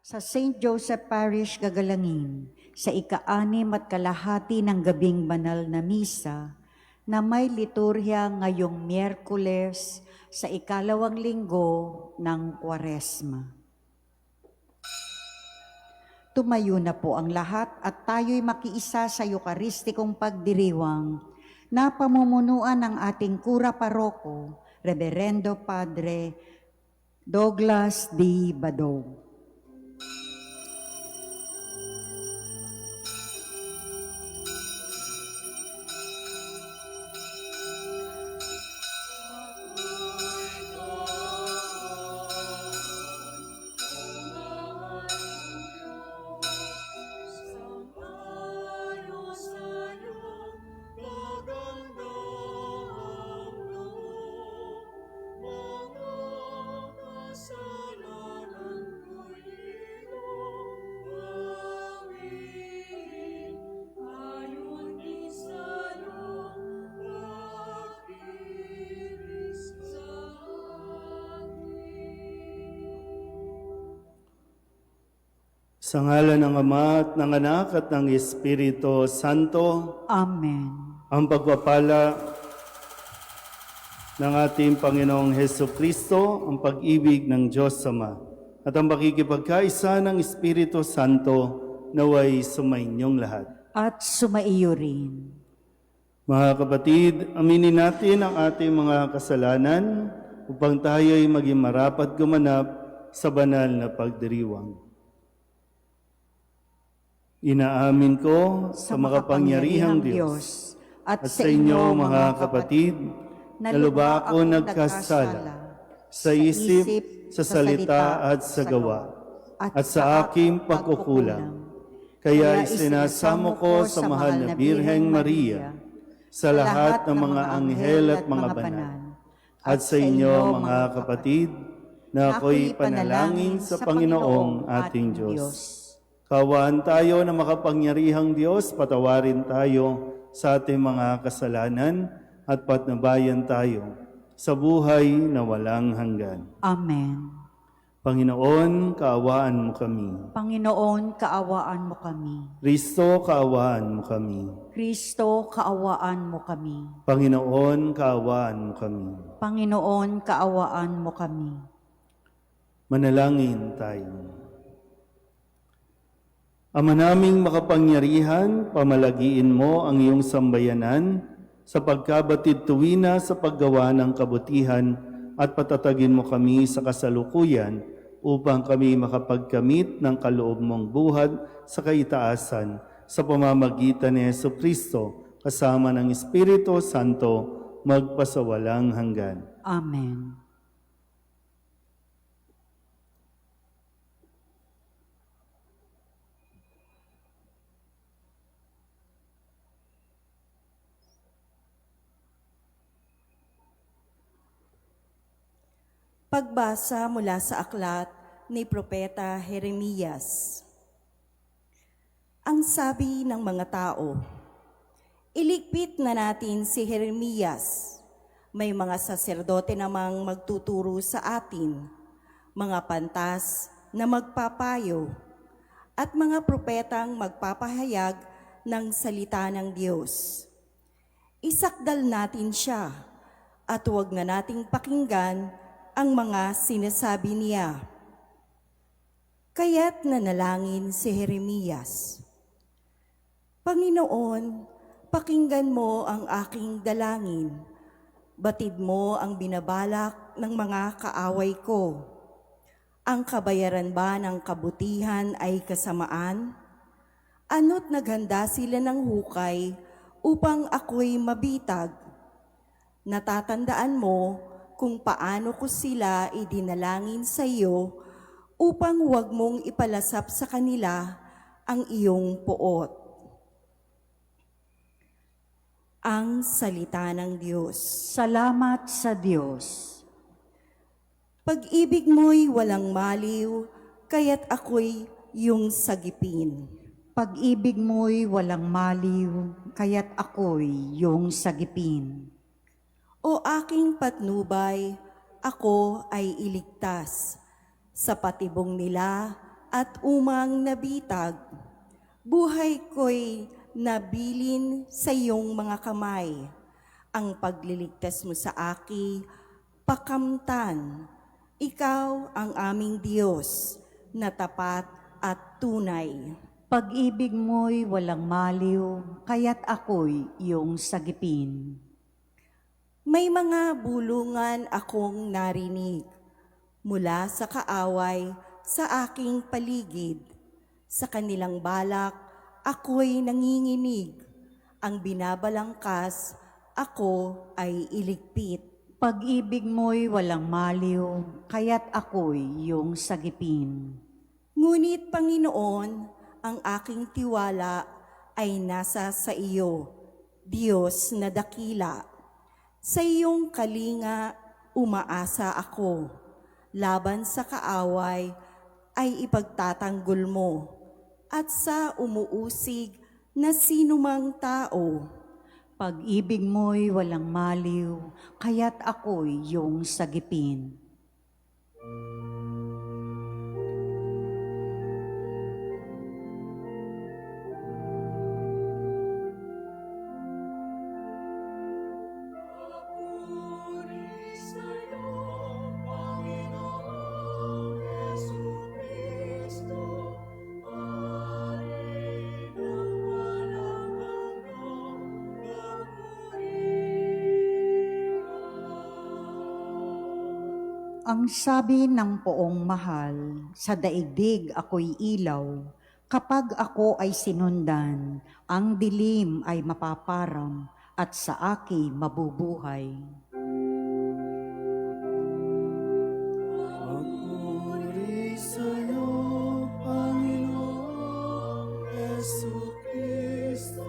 Sa St. Joseph Parish, Gagalangin, sa ika-6 at kalahati ng gabing banal na misa na may liturhya ngayong Miyerkules sa ikalawang linggo ng Kwaresma. Tumayo na po ang lahat at tayo'y makiisa sa Eukaristikong pagdiriwang na pamumunuan ng ating Kura Paroko, Reverendo Padre Douglas D. Badog. Sa ngalan ng Ama at ng Anak at ng Espiritu Santo. Amen. Ang pagpapala ng ating Panginoong Hesukristo, ang pag-ibig ng Diyos Ama, at ang pakikipagkaisa ng Espiritu Santo naway sumainyong lahat. At sumaiyo rin. Mga kapatid, aminin natin ang ating mga kasalanan upang tayo'y maging marapat gumanap sa banal na pagdiriwang. Inaamin ko sa makapangyarihang Diyos at sa inyo mga kapatid na lubha ako nagkasala sa isip, sa salita at sa gawa at sa aking pagkukulang. Kaya isinasamo ko sa mahal na Birheng Maria, sa lahat ng mga anghel at mga banal, at sa inyo mga kapatid na ako'y panalangin sa Panginoong ating Diyos. Kaawaan tayo na makapangyarihang Diyos, patawarin tayo sa ating mga kasalanan at patnubayan tayo sa buhay na walang hanggan. Amen. Panginoon, kaawaan mo kami. Panginoon, kaawaan mo kami. Kristo, kaawaan mo kami. Kristo, kaawaan mo kami. Panginoon, kaawaan mo kami. Panginoon, kaawaan mo kami. Manalangin tayo. Ama naming makapangyarihan, pamalagiin mo ang iyong sambayanan sa pagkabatid tuwina sa paggawa ng kabutihan at patatagin mo kami sa kasalukuyan upang kami makapagkamit ng kaloob mong buhat sa kaitaasan sa pamamagitan ni Jesucristo kasama ng Espiritu Santo magpasawalang hanggan. Amen. Pagbasa mula sa aklat ni Propeta Jeremias. Ang sabi ng mga tao, iligpit na natin si Jeremias. May mga saserdote namang magtuturo sa atin, mga pantas na magpapayo, at mga propetang magpapahayag ng salita ng Diyos. Isakdal natin siya at huwag na nating pakinggan ang mga sinasabi niya. Kaya't nanalangin si Jeremias, Panginoon, pakinggan mo ang aking dalangin. Batid mo ang binabalak ng mga kaaway ko. Ang kabayaran ba ng kabutihan ay kasamaan? Ano't naghanda sila ng hukay upang ako'y mabitag? Natatandaan mo kung paano ko sila idinalangin sa iyo upang huwag mong ipalasap sa kanila ang iyong puot. Ang salita ng Diyos. Salamat sa Diyos. Pag-ibig mo'y walang maliw, kaya't ako'y iyong sagipin. Pag-ibig mo'y walang maliw, kaya't ako'y iyong sagipin. O aking patnubay, ako ay iligtas. Sa patibong nila at umang nabitag. Buhay ko'y nabilin sa iyong mga kamay. Ang pagliligtas mo sa aki, pakamtan. Ikaw ang aming Diyos, na tapat at tunay. Pag-ibig mo'y walang maliw, kaya't ako'y iyong sagipin. May mga bulungan akong narinig mula sa kaaway sa aking paligid. Sa kanilang balak, ako'y nanginginig. Ang binabalangkas, ako ay iligpit. Pag-ibig mo'y walang maliw, kaya't ako'y iyong sagipin. Ngunit Panginoon, ang aking tiwala ay nasa sa iyo, Diyos na dakila. Sa iyong kalinga, umaasa ako. Laban sa kaaway ay ipagtatanggol mo, at sa umuusig na sinumang tao. Pag-ibig mo'y walang maliw, kaya't ako'y iyong sagipin. Ang sabi ng poong mahal, sa daigdig ako'y ilaw. Kapag ako ay sinundan, ang dilim ay mapaparam at sa aki mabubuhay. Papuri sa'yo, Panginoong Jesucristo.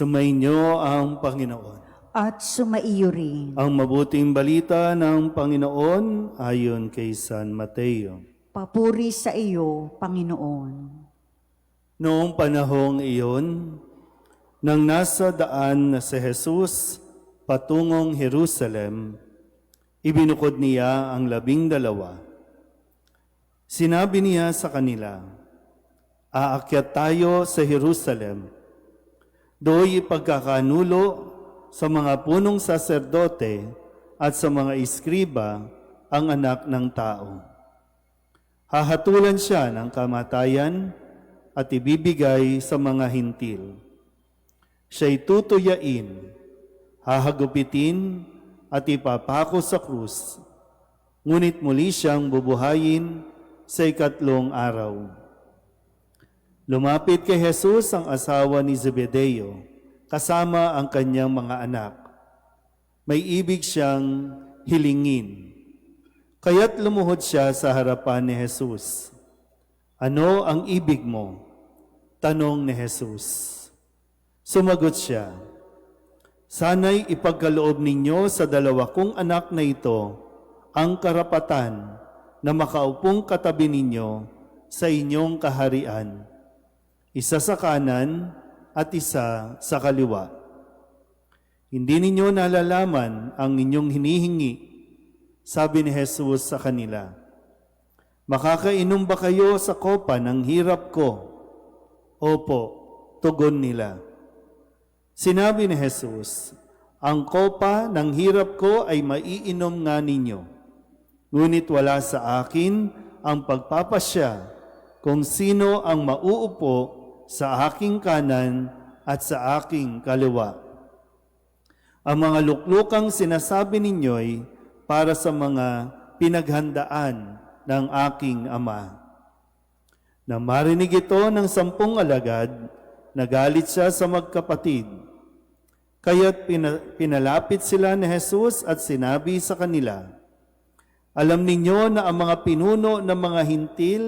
Sumainyo ang Panginoon. At sumaiyo rin. Ang mabuting balita ng Panginoon ayon kay San Mateo. Papuri sa iyo, Panginoon. Noong panahong iyon, nang nasa daan na si Jesus patungong Jerusalem, ibinukod niya ang 12. Sinabi niya sa kanila, "Aakyat tayo sa Jerusalem. Do'y ipagkakanulo sa mga punong saserdote at sa mga iskriba ang anak ng tao. Hahatulan siya ng kamatayan at ibibigay sa mga hintil. Siya'y tutuyain, hahagupitin at ipapako sa krus, ngunit muli siyang bubuhayin sa 3 araw." Lumapit kay Jesus ang asawa ni Zebedeo, kasama ang kanyang mga anak. May ibig siyang hilingin. Kaya't lumuhod siya sa harapan ni Jesus. "Ano ang ibig mo?" tanong ni Jesus. Sumagot siya, "Sana'y ipagkaloob ninyo sa 2 kong anak na ito ang karapatan na makaupong katabi ninyo sa inyong kaharian. Isa sa kanan at isa sa kaliwa. Hindi ninyo nalalaman ang inyong hinihingi," sabi ni Jesus sa kanila. "Makakainom ba kayo sa kopa ng hirap ko?" "Opo," tugon nila. Sinabi ni Jesus, "Ang kopa ng hirap ko ay maiinom nga ninyo. Ngunit wala sa akin ang pagpapasya kung sino ang mauupo sa aking kanan at sa aking kaliwa. Ang mga luklukang sinasabi ninyo'y para sa mga pinaghandaan ng aking Ama." Nang marinig ito ng 10 alagad, nagalit siya sa magkapatid. Kaya't pinalapit sila ni Jesus at sinabi sa kanila, "Alam ninyo na ang mga pinuno ng mga hintil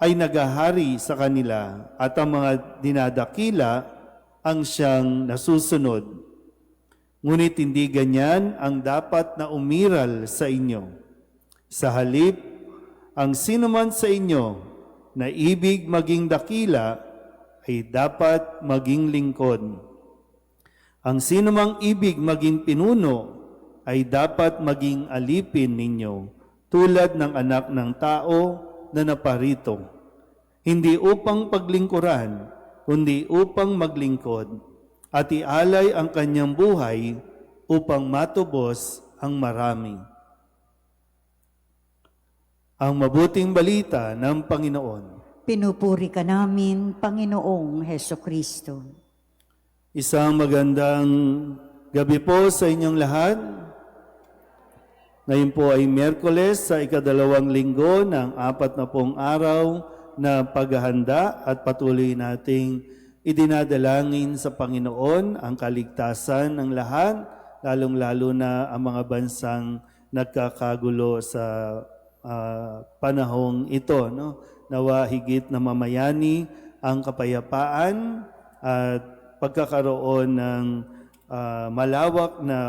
ay nagahari sa kanila at ang mga dinadakila ang siyang nasusunod. Ngunit hindi ganyan ang dapat na umiral sa inyo. Sa halip, ang sinuman sa inyo na ibig maging dakila ay dapat maging lingkod. Ang sinumang ibig maging pinuno ay dapat maging alipin ninyo, tulad ng anak ng tao na naparito. Hindi upang paglingkuran, kundi upang maglingkod, at ialay ang kanyang buhay upang matubos ang marami. Ang mabuting balita ng Panginoon. Pinupuri ka namin, Panginoong Heso Kristo. Isang magandang gabi po sa inyong lahat. Ngayon po ay Miyerkules sa ika-2 linggo ng 40 araw na paghahanda at patuloy nating idinadalangin sa Panginoon ang kaligtasan ng lahat, lalong-lalo na ang mga bansang nagkakagulo sa panahong ito. No? Nawa higit na mamayani ang kapayapaan at pagkakaroon ng malawak na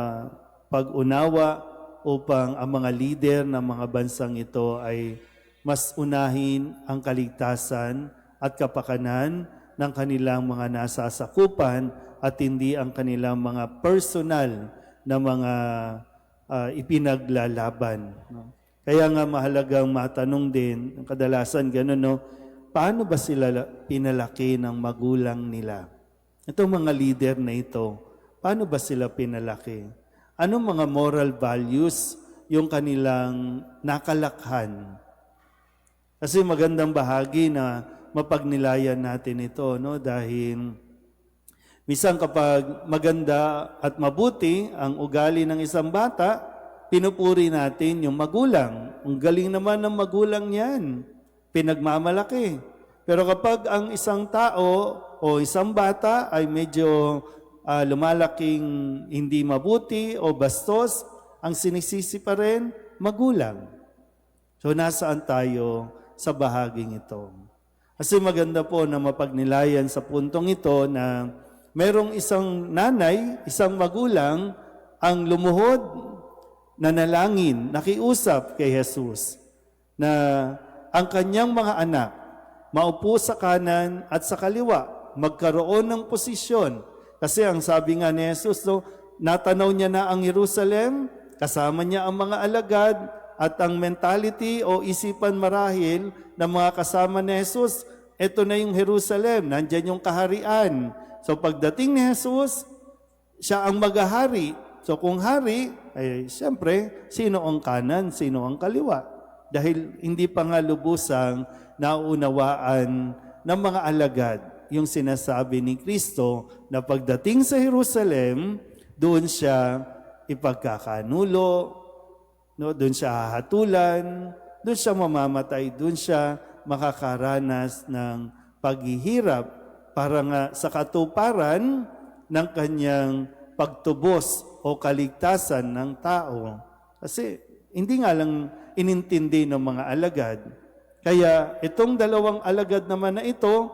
pag-unawa upang ang mga lider ng mga bansang ito ay mas unahin ang kaligtasan at kapakanan ng kanilang mga nasasakupan at hindi ang kanilang mga personal na mga ipinaglalaban. No? Kaya nga mahalagang matanong din, kadalasan gano'n, no? Paano ba sila pinalaki ng magulang nila? Itong mga leader na ito, paano ba sila pinalaki? Anong mga moral values yung kanilang nakalakhan? Kasi magandang bahagi na mapagnilayan natin ito, no? Dahil minsan kapag maganda at mabuti ang ugali ng isang bata, pinupuri natin yung magulang. Ang galing naman ng magulang yan. Pinagmamalaki. Pero kapag ang isang tao o isang bata ay medyo lumalaking hindi mabuti o bastos, ang sinisisi pa rin, magulang. So nasaan tayo sa bahaging ito? Kasi maganda po na mapagnilayan sa puntong ito na merong isang nanay, isang magulang, ang lumuhod, nanalangin, nakiusap kay Jesus na ang kanyang mga anak maupo sa kanan at sa kaliwa, magkaroon ng posisyon. Kasi ang sabi nga ni Jesus, no, natanaw niya na ang Jerusalem, kasama niya ang mga alagad, at ang mentality o isipan marahil ng mga kasama ni Jesus, ito na yung Jerusalem, nandyan yung kaharian. So pagdating ni Jesus, siya ang maghahari. So kung hari, ay siyempre, sino ang kanan, sino ang kaliwa? Dahil hindi pa nga lubusang naunawaan ng mga alagad yung sinasabi ni Kristo na pagdating sa Jerusalem, doon siya ipagkakanulo, no? Doon siya hahatulan, doon siya mamamatay, doon siya makakaranas ng paghihirap para nga sa katuparan ng kanyang pagtubos o kaligtasan ng tao. Kasi hindi nga lang inintindi ng mga alagad. Kaya itong 2 alagad naman na ito,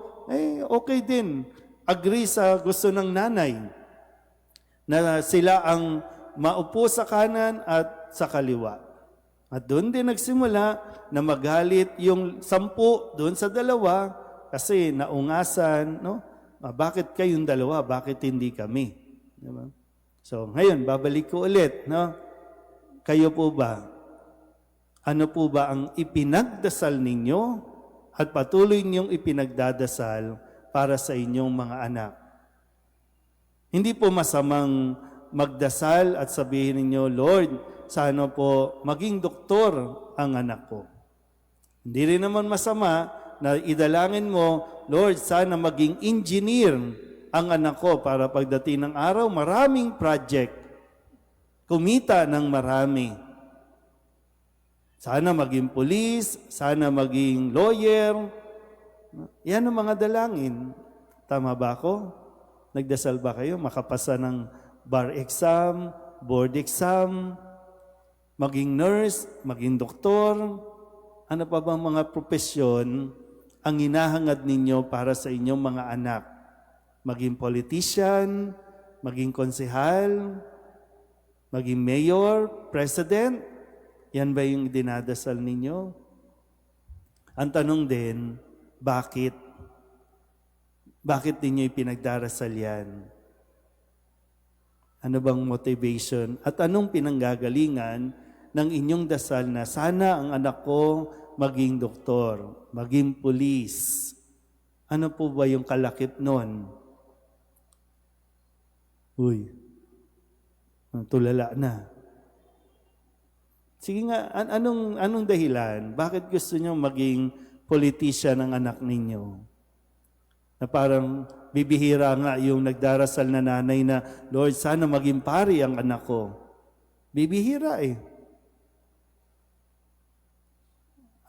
okay din. Agree sa gusto ng nanay na sila ang maupo sa kanan at sa kaliwa. At doon din nagsimula na magalit yung 10 doon sa 2 kasi naungasan, no? Bakit kayong 2? Bakit hindi kami? Diba? So ngayon, babalik ko ulit, no? Kayo po ba? Ano po ba ang ipinagdasal ninyo at patuloy niyong ipinagdadasal para sa inyong mga anak? Hindi po masamang magdasal at sabihin ninyo, Lord, sana po maging doktor ang anak ko. Hindi rin naman masama na idalangin mo, Lord, sana maging engineer ang anak ko para pagdating ng araw, maraming project, kumita ng marami. Sana maging police, sana maging lawyer. Yan ang mga dalangin. Tama ba ako? Nagdasal ba kayo? Makapasa ng bar exam, board exam, maging nurse, maging doktor. Ano pa bang mga propesyon ang hinahangad ninyo para sa inyong mga anak? Maging politician, maging konsehal, maging mayor, president? Yan ba yung dinadasal ninyo? Ang tanong din, bakit? Bakit ninyo ipinagdarasal yan? Ano bang motivation? At anong pinanggagalingan ng inyong dasal na sana ang anak ko maging doktor, maging pulis? Ano po ba yung kalakip nun? Uy, tulala na. Sige nga, anong dahilan? Bakit gusto nyo maging politician ng anak ninyo? Na parang bibihira nga yung nagdarasal na nanay na, Lord, sana maging pari ang anak ko. Bibihira eh.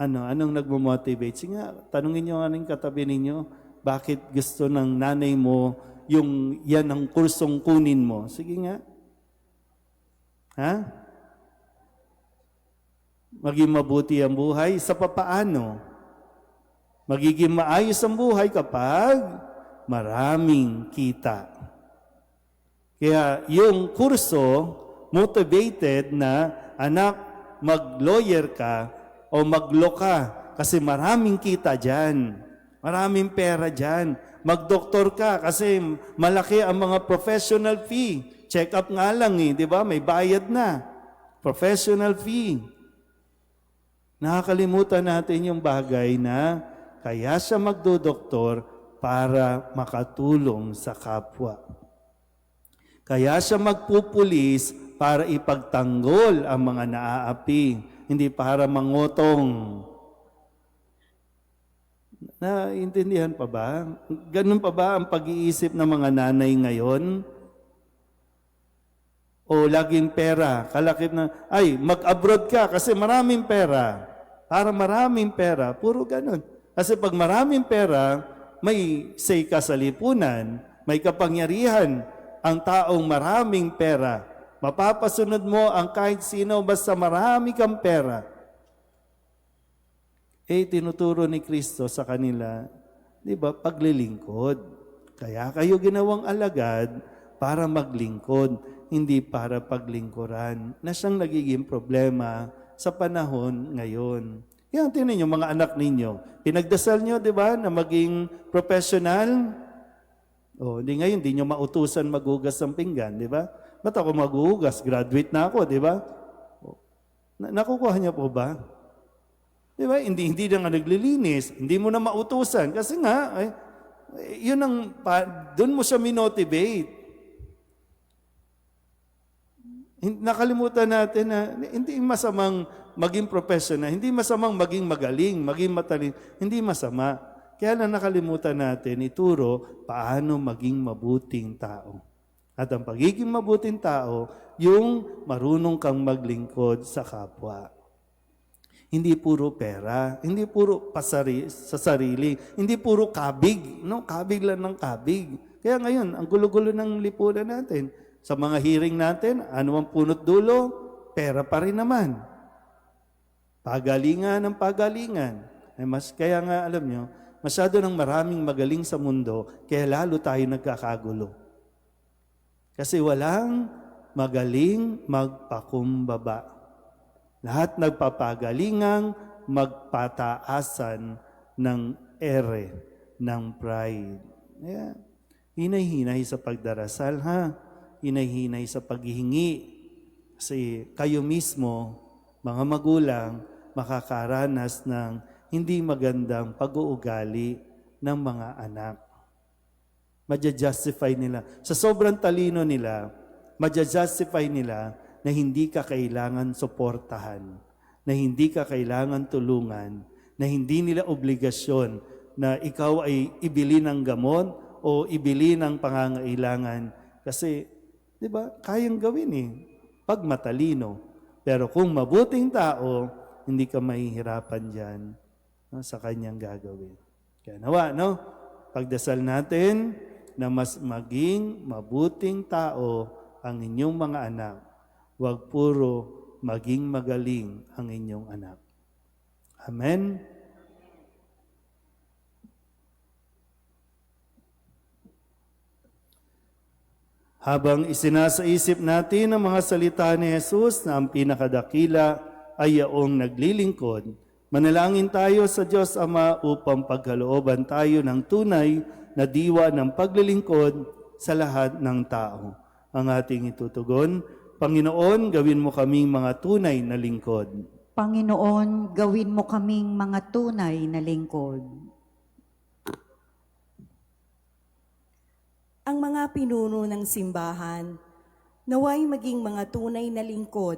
Anong nagmo-motivate? Sige nga, tanungin nyo anong katabi ninyo, bakit gusto ng nanay mo yung yan ang kursong kunin mo? Sige nga. Ha? Maging mabuti ang buhay sa papaano? Magiging maayos ang buhay kapag maraming kita. Kaya yung kurso, motivated na, anak, mag-lawyer ka o mag-law ka kasi maraming kita dyan. Maraming pera dyan. Mag-doktor ka kasi malaki ang mga professional fee. Check up nga lang di ba? May bayad na. Professional fee. Nakakalimutan natin yung bagay na kaya siya magdodoktor para makatulong sa kapwa. Kaya siya magpupulis para ipagtanggol ang mga naaapi, hindi para mangotong. Naintindihan pa ba? Ganun pa ba ang pag-iisip ng mga nanay ngayon? O laging pera, kalakip na, ay, mag-abroad ka kasi maraming pera. Para maraming pera, puro ganun. Kasi pag maraming pera, may say ka sa lipunan, may kapangyarihan ang taong maraming pera. Mapapasunod mo ang kahit sino basta marami kang pera. Tinuturo ni Kristo sa kanila, di ba, paglilingkod. Kaya kayo ginawang alagad para maglingkod, hindi para paglingkuran, na siyang nagiging problema sa panahon ngayon. Yan, tingnan niyo mga anak ninyo. Pinagdasal niyo, di ba, na maging professional? Di ngayon, di niyo mautusan maghugas ng pinggan, di ba? Ba't ako maghuhugas? Graduate na ako, di ba? Nakukuha niyo po ba? Di ba? Hindi na nga naglilinis. Hindi mo na mautusan. Kasi nga, yun ang, doon mo siya minotivate. Nakalimutan natin na hindi masamang maging professional, hindi masamang maging magaling, maging matalino, hindi masama. Kaya lang nakalimutan natin ituro paano maging mabuting tao. At ang pagiging mabuting tao, yung marunong kang maglingkod sa kapwa. Hindi puro pera, hindi puro sa sarili, hindi puro kabig, no? Kabig lang ng kabig. Kaya ngayon, ang gulo-gulo ng lipunan natin, sa mga hearing natin, ano ang punot dulo? Pera pa rin naman. Pagalingan ng pagalingan. Kaya nga, alam nyo, masyado ng maraming magaling sa mundo, kaya lalo tayo nagkakagulo. Kasi walang magaling magpakumbaba. Lahat nagpapagalingang magpataasan ng ere, ng pride. Yeah. Hinay-hinay sa pagdarasal, ha? Hinay-hinay sa paghihingi. Kasi kayo mismo, mga magulang, makakaranas ng hindi magandang pag-uugali ng mga anak. Madja-justify nila. Sa sobrang talino nila, madja-justify nila na hindi ka kailangan suportahan, na hindi ka kailangan tulungan, na hindi nila obligasyon na ikaw ay ibili ng gamot o ibili ng pangangailangan. Kasi, di ba, kayang gawin pag matalino. Pero kung mabuting tao, hindi ka mahihirapan dyan sa kanyang gagawin. Kaya nawa, pagdasal natin na mas maging mabuting tao ang inyong mga anak. Huwag puro maging magaling ang inyong anak. Amen? Habang isinasaisip natin ang mga salita ni Jesus na ang pinakadakila ay yaong naglilingkod, manalangin tayo sa Diyos Ama upang pagkalooban tayo ng tunay na diwa ng paglilingkod sa lahat ng tao. Ang ating itutugon, Panginoon, gawin mo kaming mga tunay na lingkod. Panginoon, gawin mo kaming mga tunay na lingkod. Ang mga pinuno ng simbahan, naway maging mga tunay na lingkod,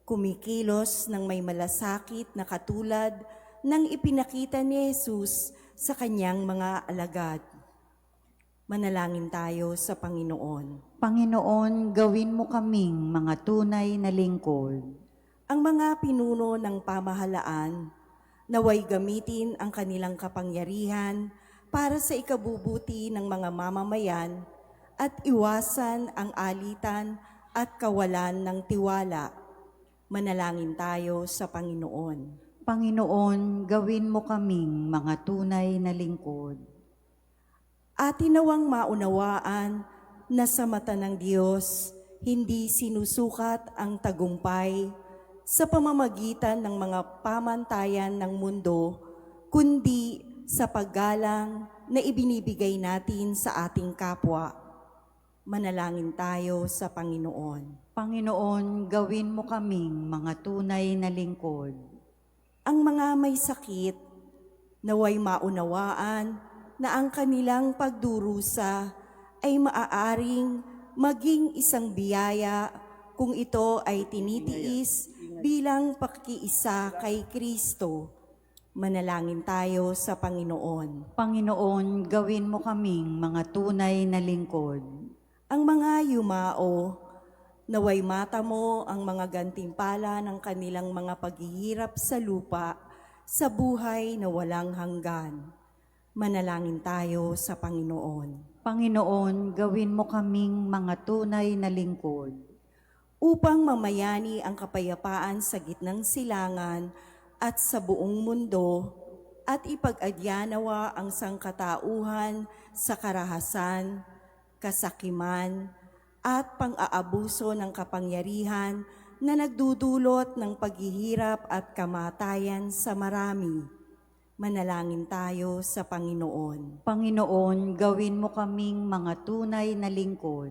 kumikilos ng may malasakit na katulad ng ipinakita ni Jesus sa kanyang mga alagad. Manalangin tayo sa Panginoon. Panginoon, gawin mo kaming mga tunay na lingkod. Ang mga pinuno ng pamahalaan, naway gamitin ang kanilang kapangyarihan para sa ikabubuti ng mga mamamayan at iwasan ang alitan at kawalan ng tiwala. Manalangin tayo sa Panginoon. Panginoon, gawin mo kaming mga tunay na lingkod. Atin nawang maunawaan na sa mata ng Diyos, hindi sinusukat ang tagumpay sa pamamagitan ng mga pamantayan ng mundo, kundi sa paggalang na ibinibigay natin sa ating kapwa. Manalangin tayo sa Panginoon. Panginoon, gawin mo kaming mga tunay na lingkod. Ang mga may sakit, naway maunawaan na ang kanilang pagdurusa ay maaaring maging isang biyaya kung ito ay tinitiis bilang pakiisa kay Kristo. Manalangin tayo sa Panginoon. Panginoon, gawin mo kaming mga tunay na lingkod. Ang mga yumao, naway mata mo ang mga gantimpala ng kanilang mga paghihirap sa lupa, sa buhay na walang hanggan. Manalangin tayo sa Panginoon. Panginoon, gawin mo kaming mga tunay na lingkod. Upang mamayani ang kapayapaan sa gitnang silangan at sa buong mundo, at ipag-adyanawa ang sangkatauhan sa karahasan, kasakiman, at pang-aabuso ng kapangyarihan na nagdudulot ng paghihirap at kamatayan sa marami. Manalangin tayo sa Panginoon. Panginoon, gawin mo kaming mga tunay na lingkod.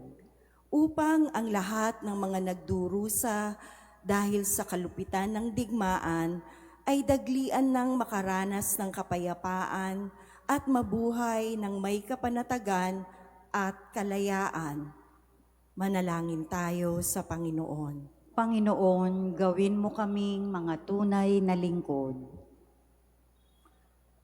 Upang ang lahat ng mga nagdurusa dahil sa kalupitan ng digmaan ay daglian ng makaranas ng kapayapaan at mabuhay ng may kapanatagan at kalayaan. Manalangin tayo sa Panginoon. Panginoon, gawin mo kaming mga tunay na lingkod.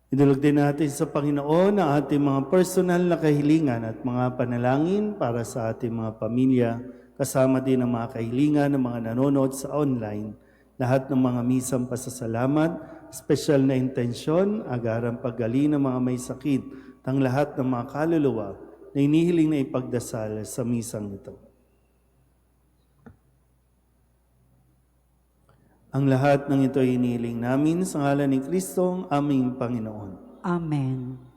Idulog din natin sa Panginoon ang ating mga personal na kahilingan at mga panalangin para sa ating mga pamilya, kasama din ang mga kahilingan ng mga nanonood sa online, lahat ng mga misang pasasalamat, special na intensyon, agarang paggaling ng mga may sakit, ang lahat ng mga kaluluwa na inihiling na ipagdasal sa misang ito. Ang lahat ng ito ay inihiling namin sa ngalan ni Kristo, aming Panginoon. Amen.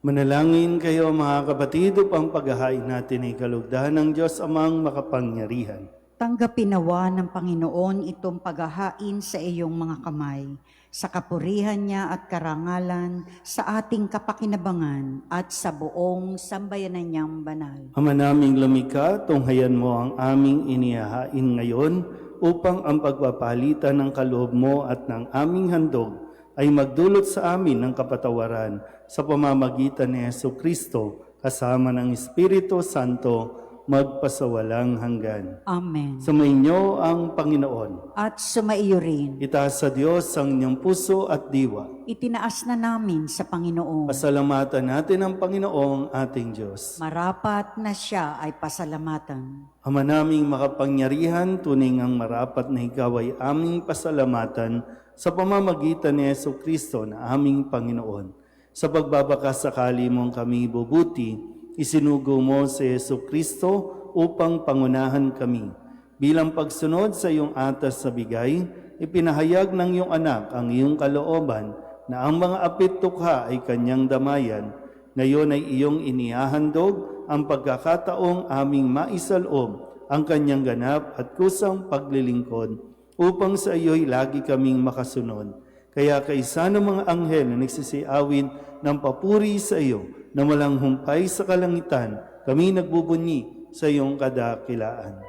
Manalangin kayo mga kapatid upang paghahain natin ay kalugdan ng Diyos amang makapangyarihan. Tanggapin nawa ng Panginoon itong paghahain sa iyong mga kamay, sa kapurihan niya at karangalan, sa ating kapakinabangan at sa buong sambayanan niyang banal. Ama naming lumikha, tunghayan mo ang aming inihahain ngayon upang ang pagpapalitan ng kaloob mo at ng aming handog ay magdulot sa amin ng kapatawaran sa pamamagitan ni Jesucristo kasama ng Espiritu Santo magpasawalang hanggan. Amen. Sumainyo ang Panginoon. At sumaiyo rin. Itaas sa Diyos ang inyong puso at diwa. Itinaas na namin sa Panginoon. Pasalamatan natin ang Panginoong ating Diyos. Marapat na siya ay pasalamatan. Ama naming makapangyarihan, tuning ang marapat na ikaw ay aming pasalamatan sa pamamagitan ni Jesucristo na aming Panginoon. Sa pagbabakasakali mong kami bubuti, isinugo mo si Jesucristo upang pangunahan kami. Bilang pagsunod sa iyong atas sa bigay, ipinahayag ng iyong anak ang iyong kalooban na ang mga apit tukha ay kanyang damayan. Ngayon ay iyong inihahandog ang pagkakataong aming maisaloob ang kanyang ganap at kusang paglilingkod upang sa iyo'y lagi kaming makasunod. Kaya kaisa ng mga anghel na nagsisiawin ng papuri sa iyo na walang humpay sa kalangitan, kami nagbubunyi sa iyong kadakilaan.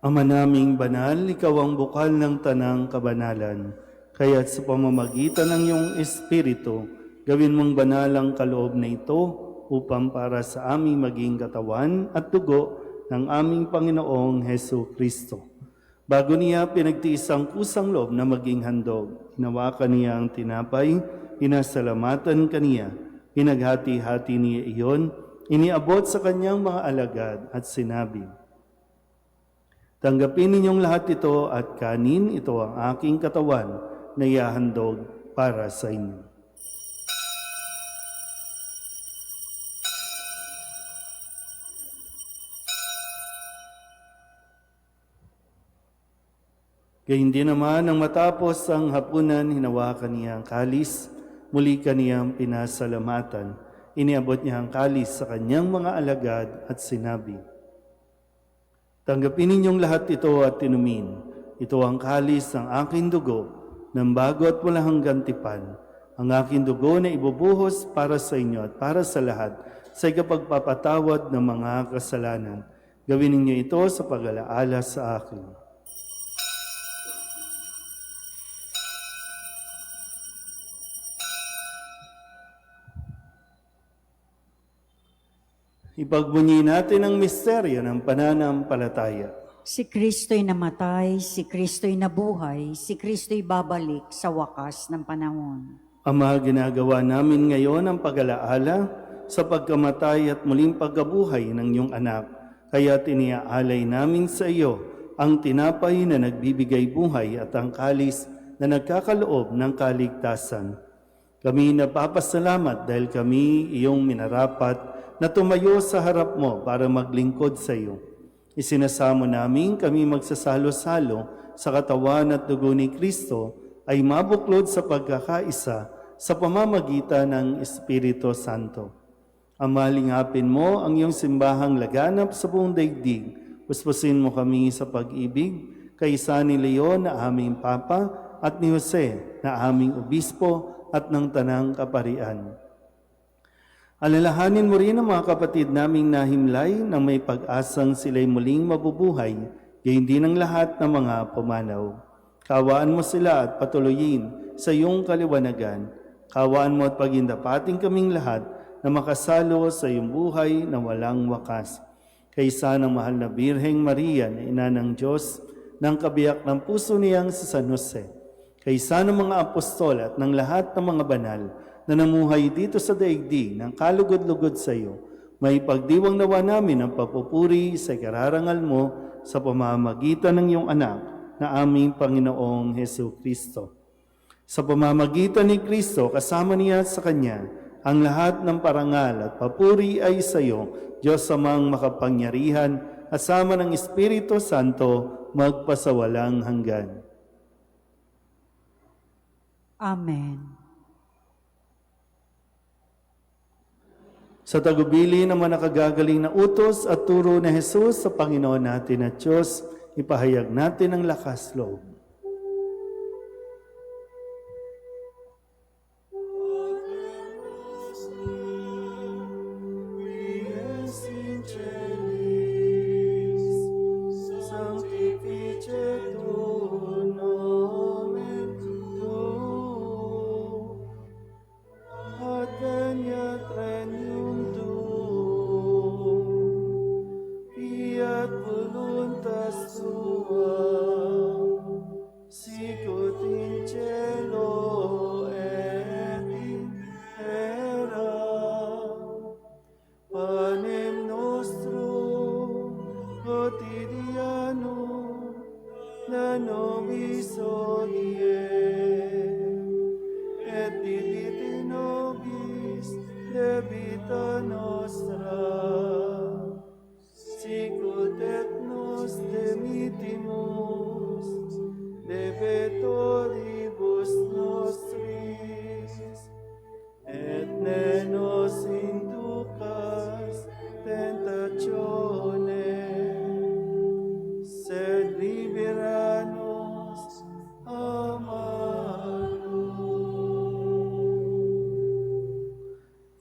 Ama naming banal, ikaw ang bukal ng tanang kabanalan. Kaya't sa pamamagitan ng iyong Espiritu, gawin mong banal ang kaloob na ito upang para sa aming maging katawan at dugo ng aming Panginoong Hesu Kristo. Bago niya pinagtiis ang kusang loob na maging handog, hinawakan niya ang tinapay, pinasalamatan kaniya, pinaghati-hati niya iyon, iniabot sa kanyang mga alagad at sinabi, "Tanggapin ninyong lahat ito at kanin, ito ang aking katawan na ihahandog para sa inyo." Gayun din naman, nang matapos ang hapunan, hinawakan niya ang kalis, muli kaniyang pinasalamatan. Iniabot niya ang kalis sa kanyang mga alagad at sinabi, "Tanggapin ninyong lahat ito at inumin. Ito ang kalis ng aking dugo, ng bago at walang gantipan. Ang aking dugo na ibubuhos para sa inyo at para sa lahat sa ikapagpapatawad ng mga kasalanan. Gawin ninyo ito sa pag-alaala sa akin." Ipagbunyi natin ang misteryo ng pananampalataya. Si Kristo'y namatay, si Kristo'y nabuhay, si Kristo'y babalik sa wakas ng panahon. Ama, ginagawa namin ngayon ang pag-alaala sa pagkamatay at muling pagkabuhay ng iyong anak. Kaya tiniaalay namin sa iyo ang tinapay na nagbibigay buhay at ang kalis na nagkakaloob ng kaligtasan. Kami napapasalamat dahil kami iyong minarapat na tumayo sa harap mo para maglingkod sa iyo. Isinasamo namin kami magsasalo-salo sa katawan at dugo ni Kristo ay mabuklod sa pagkakaisa sa pamamagitan ng Espiritu Santo. Amalingapin mo ang iyong simbahang laganap sa buong daigdig. Puspusin mo kami sa pag-ibig, kaisa ni Leon na aming Papa at ni Jose na aming obispo at ng tanang kaparian. Alalahanin mo rin ang mga kapatid naming nahimlay na may pag-asang sila'y muling mabubuhay, gayon din ang lahat ng mga pumanaw. Kawaan mo sila at patuloyin sa iyong kaliwanagan. Kawaan mo at pagindapating kaming lahat na makasalo sa iyong buhay na walang wakas. Kaysa ng mahal na Birheng Maria na ina ng Diyos, ng kabiyak ng puso niyang si San Jose, kaysa ng mga apostol at ng lahat ng mga banal na namuhay dito sa daigdig ng kalugod-lugod sa iyo, may pagdiwang nawa namin ang papupuri sa kararangal mo sa pamamagitan ng iyong anak na aming Panginoong Hesu Kristo. Sa pamamagitan ni Kristo, kasama niya sa Kanya, ang lahat ng parangal at papuri ay sa iyo, Diyos amang makapangyarihan, kasama ng Espiritu Santo, magpasawalang hanggan. Amen. Sa tagubili ng mga nakagagaling na utos at turo na Jesus sa Panginoon natin at Diyos, ipahayag natin ang lakas loob.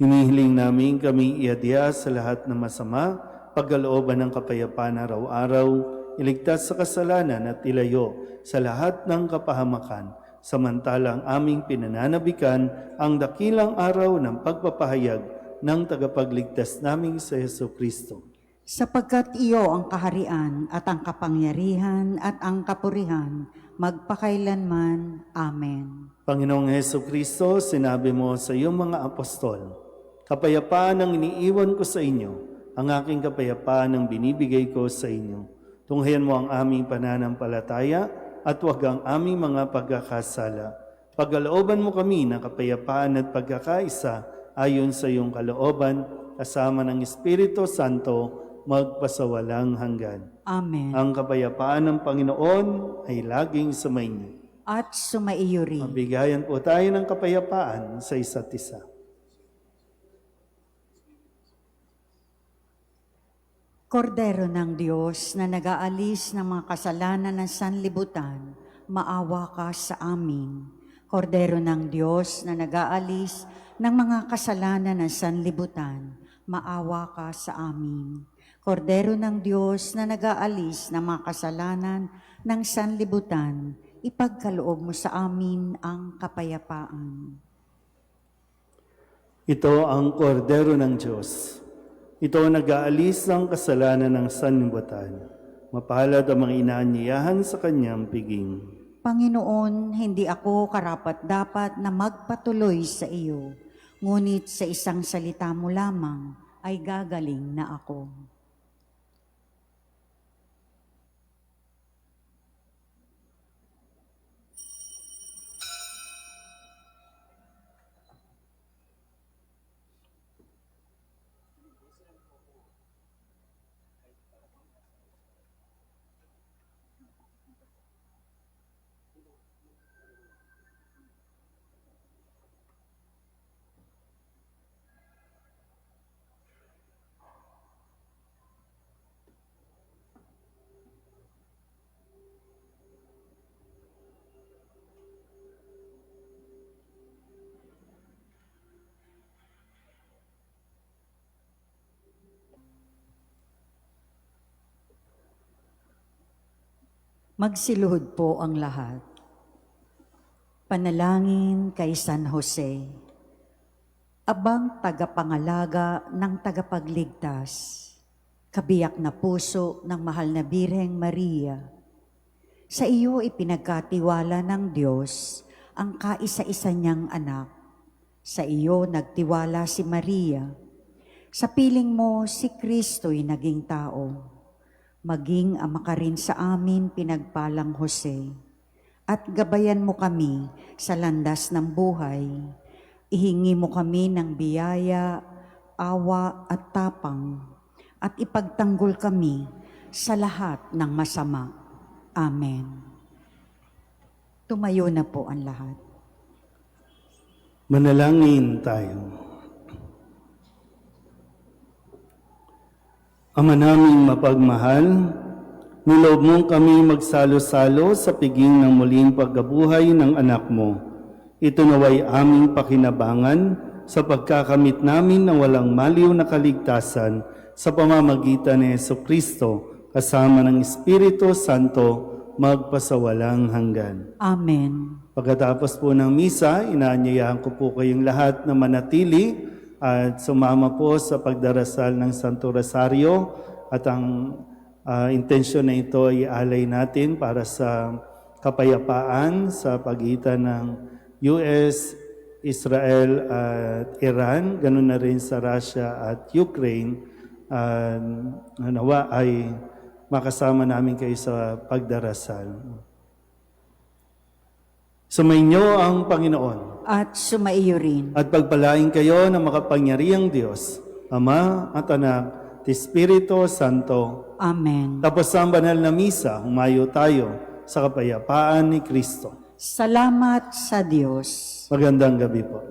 Hinihiling namin kami iadya sa lahat ng masama, pagkalooban ng kapayapaan araw-araw, iligtas sa kasalanan at ilayo sa lahat ng kapahamakan, samantalang aming pinananabikan ang dakilang araw ng pagpapahayag ng tagapagligtas naming sa Hesu Kristo. Sapagkat iyo ang kaharian at ang kapangyarihan at ang kapurihan, magpakailanman. Amen. Panginoong Hesu Kristo, sinabi mo sa iyong mga apostol, kapayapaan ang iniiwan ko sa inyo, ang aking kapayapaan ang binibigay ko sa inyo. Tunghayan mo ang aming pananampalataya at huwag ang aming mga pagkakasala. Pagkalooban mo kami ng kapayapaan at pagkakaisa ayon sa iyong kalooban, kasama ng Espiritu Santo, magpasawalang hanggan. Amen. Ang kapayapaan ng Panginoon ay laging sumainyo. At sumaiyo rin. Mabigayan po tayo ng kapayapaan sa isa't isa. Kordero ng Diyos na nag-aalis ng mga kasalanan ng sanlibutan, maawa ka sa amin. Kordero ng Diyos na nag-aalis ng mga kasalanan ng sanlibutan, maawa ka sa amin. Kordero ng Diyos na nag-aalis ng mga kasalanan ng sanlibutan, ipagkaloob mo sa amin ang kapayapaan. Ito ang kordero ng Diyos. Ito ang nag-aalis ng kasalanan ng sanlibutan. Mapalad ang mga inaanyayahan sa kanyang piging. Panginoon, hindi ako karapat-dapat na magpatuloy sa iyo, ngunit sa isang salita mo lamang ay gagaling na ako. Magsiluhod po ang lahat. Panalangin kay San Jose, abang tagapangalaga ng tagapagligtas, kabiyak na puso ng mahal na Birheng Maria. Sa iyo ipinagkatiwala ng Diyos ang kaisa-isa niyang anak. Sa iyo nagtiwala si Maria. Sa piling mo si Kristo'y naging tao. Maging ama ka rin sa amin, pinagpalang Jose. At gabayan mo kami sa landas ng buhay. Ihingi mo kami ng biyaya, awa at tapang. At ipagtanggol kami sa lahat ng masama. Amen. Tumayo na po ang lahat. Manalangin tayo. Ama naming mapagmahal, niloob mong kami magsalo-salo sa piging ng muling pagkabuhay ng anak mo. Ito naway aming pakinabangan sa pagkakamit namin ng walang maliw na kaligtasan sa pamamagitan ni Jesucristo kasama ng Espiritu Santo magpasawalang hanggan. Amen. Pagkatapos po ng misa, inaanyayahan ko po kayong lahat na manatili at sumama po sa pagdarasal ng Santo Rosario at ang intensyon na ito ay alay natin para sa kapayapaan sa pagitan ng US, Israel at Iran, ganun na rin sa Russia at Ukraine. Nawa ay makasama namin kayo sa pagdarasal. Sumainyo ang Panginoon. At sumaiyo rin. At pagpalain kayo ng makapangyarihang Diyos, Ama at Anak, at Espiritu Santo. Amen. Tapos ang banal na misa, humayo tayo sa kapayapaan ni Kristo. Salamat sa Diyos. Magandang gabi po.